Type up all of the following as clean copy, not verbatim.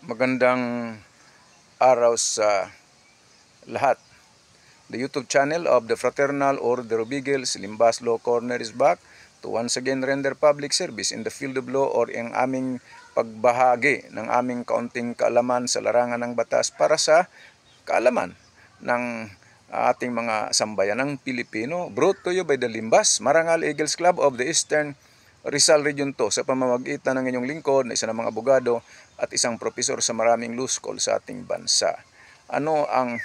Magandang araw sa lahat. The YouTube channel of the Fraternal Order of Eagles, Limbas Law Corner is back to once again render public service in the field of law or ang aming pagbahagi ng aming kaunting kaalaman sa larangan ng batas para sa kaalaman ng ating mga sambayanang Pilipino. Brought to you by the Limbas Marangal Eagles Club of the Eastern Rizal Region 2 sa pamamagitan ng inyong lingkod na isa ng mga abogado at isang propesor sa maraming law school sa ating bansa. Ano ang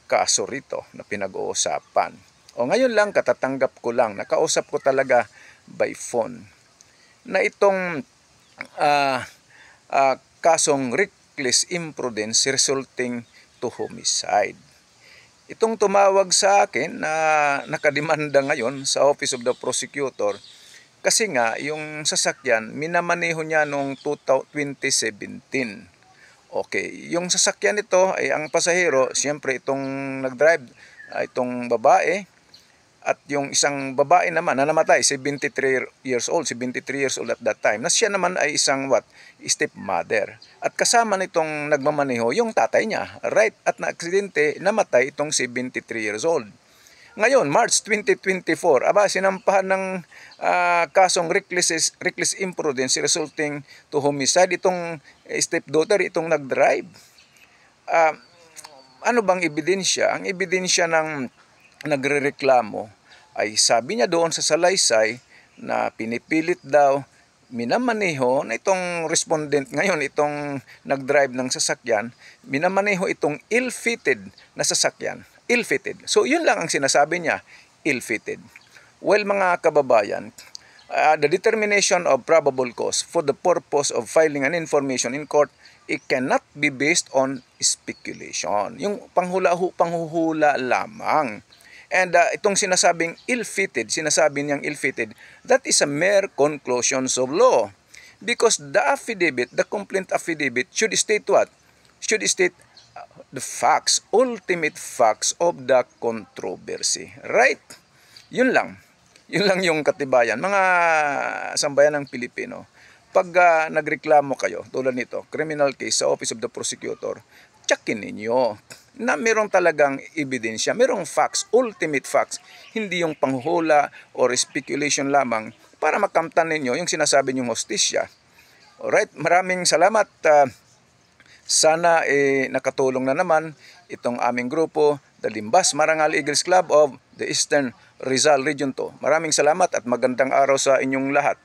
kaso rito na pinag-uusapan? O ngayon lang, katatanggap ko lang, nakausap ko talaga by phone na itong kasong reckless imprudence resulting to homicide. Itong tumawag sa akin na nakademanda ngayon sa Office of the Prosecutor kasi nga yung sasakyan minamaneho niya noong 2017. Okay, yung sasakyan nito ay ang pasahero, siyempre itong nag-drive, itong babae, at yung isang babae naman na namatay, 73 years old at that time, na siya naman ay isang stepmother. At kasama nitong nagmamaneho yung tatay niya, right? At na-aksidente, namatay itong 73 years old. Ngayon, March 2024, sinampahan ng kasong reckless imprudence resulting to homicide itong stepdaughter, itong nag-drive. Ano bang ebidensya? Ang ebidensya ng nagrereklamo ay sabi niya doon sa salaysay na pinipilit daw minamaneho na itong respondent ngayon, itong nag-drive ng sasakyan, minamaneho itong ill-fitted na sasakyan. Ill-fitted. So, yun lang ang sinasabi niya, ill-fitted. Well, mga kababayan, the determination of probable cause for the purpose of filing an information in court, it cannot be based on speculation. Yung panghuhula lamang. And itong sinasabing ill-fitted, sinasabi niyang ill-fitted, that is a mere conclusions of law. Because the affidavit, the complaint affidavit, should state what? Should state the facts, ultimate facts of the controversy. Right? Yun lang. Yun lang yung katibayan. Mga sambayan ng Pilipino, pag nagreklamo kayo, tulad nito, criminal case sa Office of the Prosecutor, tsakin ninyo na merong talagang ebidensya, merong facts, ultimate facts, hindi yung panghuhula or speculation lamang para makamtan ninyo yung sinasabi nyong hostisya. Alright, maraming salamat. Sana nakatulong na naman itong aming grupo, the Limbas Marangal Eagles Club of the Eastern Rizal Region 2. Maraming salamat at magandang araw sa inyong lahat.